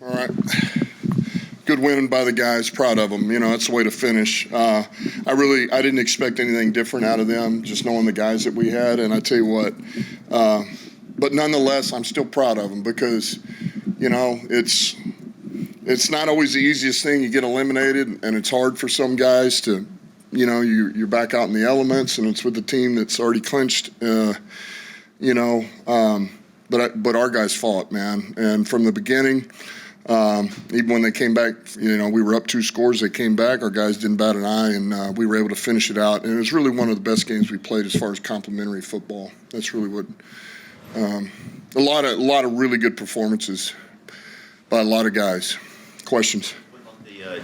All right. Good win by the guys. Proud of them. That's the way to finish. I didn't expect anything different out of them, just knowing the guys that we had. And I tell you what, but nonetheless, I'm still proud of them because, it's not always the easiest thing. You get eliminated, and it's hard for some guys to, you're back out in the elements, and it's with the team that's already clinched. But our guys fought, man, and from the beginning. Even when they came back, we were up 2 scores. They came back. Our guys didn't bat an eye, and we were able to finish it out. And it was really one of the best games we played as far as complimentary football. That's really what a lot of really good performances by a lot of guys. Questions? What about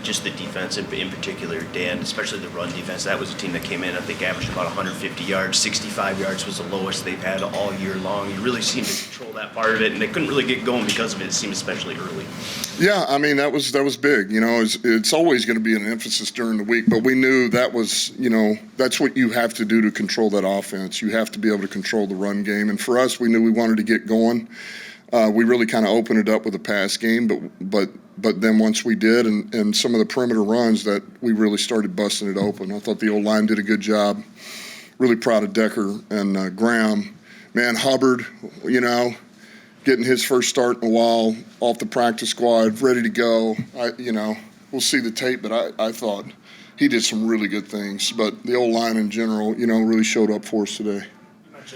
just the defense in particular, Dan, especially the run defense? That was a team that came in, I think, averaged about 150 yards. 65 yards was the lowest they've had all year long. You really seemed to control that part of it, and they couldn't really get going because of it. It seemed especially early. Yeah, I mean, that was big. It's always going to be an emphasis during the week, but we knew that was, that's what you have to do to control that offense. You have to be able to control the run game. And for us, we knew we wanted to get going. We really kind of opened it up with a pass game, but then once we did, and some of the perimeter runs, that we really started busting it open. I thought the O-line did a good job. Really proud of Decker and Graham. Man, Hubbard, getting his first start in a while off the practice squad, ready to go. We'll see the tape, but I thought he did some really good things. But the O-line in general, really showed up for us today.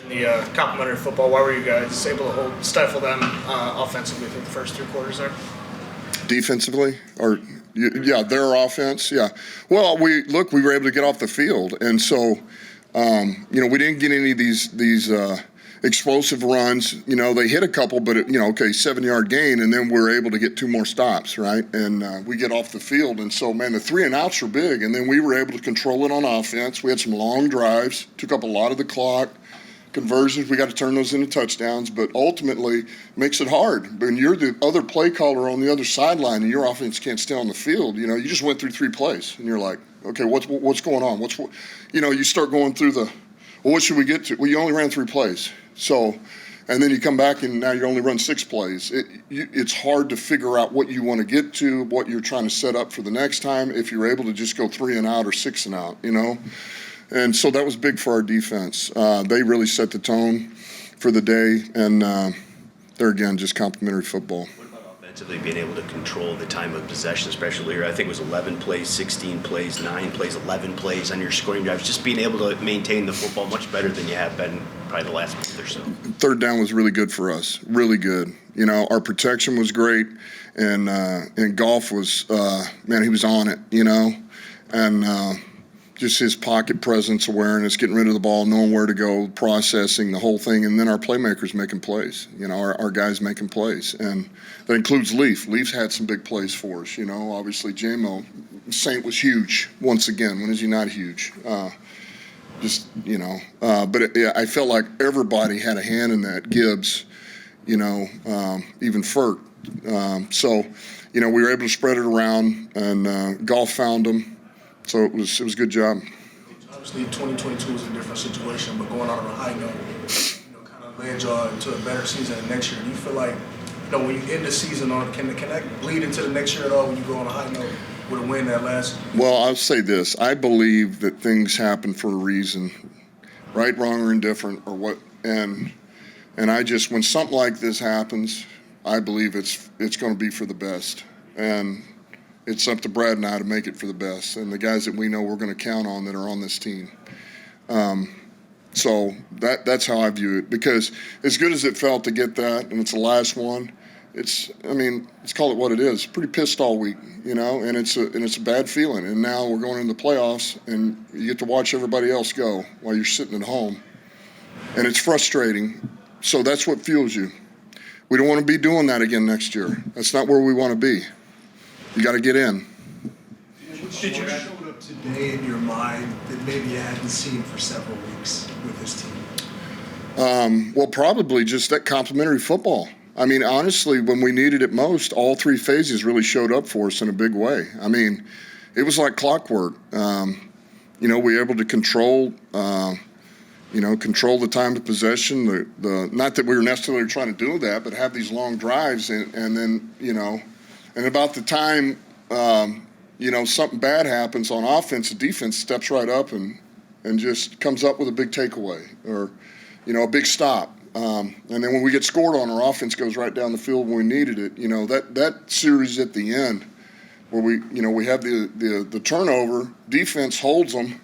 The complimentary football, why were you guys able to stifle them offensively through the first 3 quarters there? Defensively? Their offense, yeah. Well, we were able to get off the field, and so, we didn't get any of these explosive runs. They hit a couple, but, 7-yard gain, and then we're able to get 2 more stops, right? And we get off the field, and so, man, the 3 and outs were big, and then we were able to control it on offense. We had some long drives, took up a lot of the clock. Conversions, we got to turn those into touchdowns, but ultimately makes it hard. When you're the other play caller on the other sideline and your offense can't stay on the field, you just went through 3 plays, and you're like, okay, what's going on? You start going through what should we get to? Well, you only ran 3 plays. So, and then you come back and now you only run 6 plays. It's hard to figure out what you want to get to, what you're trying to set up for the next time if you're able to just go 3 and out or 6 and out, And so that was big for our defense. They really set the tone for the day, and they're, again, just complimentary football. What about offensively being able to control the time of possession, especially here? I think it was 11 plays, 16 plays, 9 plays, 11 plays on your scoring drives. Just being able to maintain the football much better than you have been probably the last month or so. Third down was really good for us, really good. Our protection was great, and Goff was, he was on it, and just his pocket presence, awareness, getting rid of the ball, knowing where to go, processing the whole thing, and then our playmakers making plays. Our guys making plays, and that includes Leaf. Leaf's had some big plays for us. Obviously J-Mo, Saint was huge once again. When is he not huge? But I felt like everybody had a hand in that. Gibbs, even Furt. We were able to spread it around, and Goff found them. So it was a good job. Obviously, 2022 was a different situation, but going out on a high note, kind of led y'all into a better season next year. Do you feel like, when you end the season can that bleed into the next year at all when you go on a high note with a win that last? Well, I'll say this: I believe that things happen for a reason, right, wrong, or indifferent, or what. And when something like this happens, I believe it's going to be for the best. And it's up to Brad and I to make it for the best, and the guys that we know we're going to count on that are on this team. So that's how I view it, because as good as it felt to get that, and it's the last one, let's call it what it is. Pretty pissed all week, and it's a bad feeling. And now we're going into the playoffs, and you get to watch everybody else go while you're sitting at home, and it's frustrating. So that's what fuels you. We don't want to be doing that again next year. That's not where we want to be. You got to get in. Did you showed up today in your mind that maybe you hadn't seen for several weeks with this team? Well, probably just that complimentary football. Honestly, when we needed it most, all 3 phases really showed up for us in a big way. It was like clockwork. We were able to control the time of possession. Not that we were necessarily trying to do that, but have these long drives and then, And about the time, something bad happens on offense, the defense steps right up and just comes up with a big takeaway or, a big stop. And then when we get scored on, our offense goes right down the field when we needed it. That series at the end where we have the turnover, defense holds them,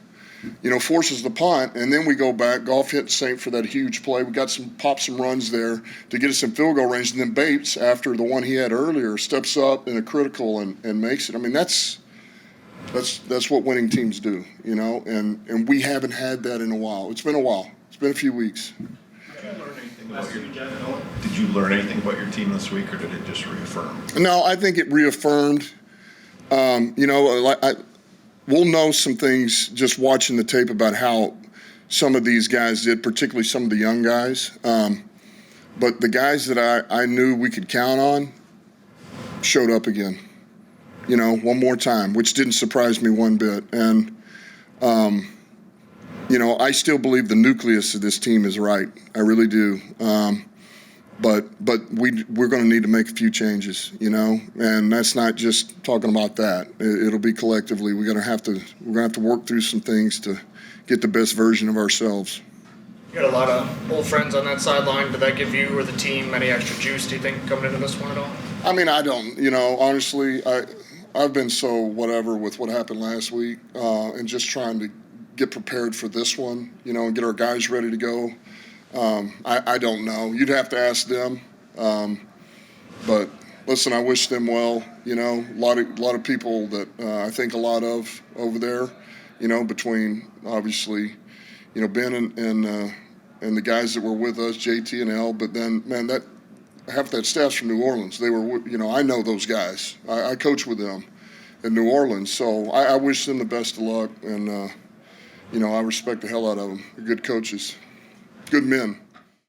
forces the punt, and then we go back. Goff hit Saint for that huge play. We got pop some runs there to get us in field goal range, and then Bates, after the one he had earlier, steps up in a critical and makes it. I mean, that's what winning teams do, and we haven't had that in a while. It's been a while. It's been a few weeks. Did you learn anything about your team this week, or did it just reaffirm? No, I think it reaffirmed. We'll know some things just watching the tape about how some of these guys did, particularly some of the young guys. But the guys that I knew we could count on showed up again, one more time, which didn't surprise me one bit. And, I still believe the nucleus of this team is right. I really do. But we're going to need to make a few changes, and that's not just talking about that. It'll be collectively. We're going to have to work through some things to get the best version of ourselves. You got a lot of old friends on that sideline. Did that give you or the team any extra juice, do you think, coming into this one at all? I mean, I don't. Honestly, I've been so whatever with what happened last week, and just trying to get prepared for this one, and get our guys ready to go. I don't know. You'd have to ask them. But listen, I wish them well. A lot of people that I think a lot of over there. Between obviously, Ben and the guys that were with us, JT and L. But then, man, that half that staff's from New Orleans. They were, I know those guys. I coach with them in New Orleans. So I wish them the best of luck, and I respect the hell out of them. They're good coaches. Good men.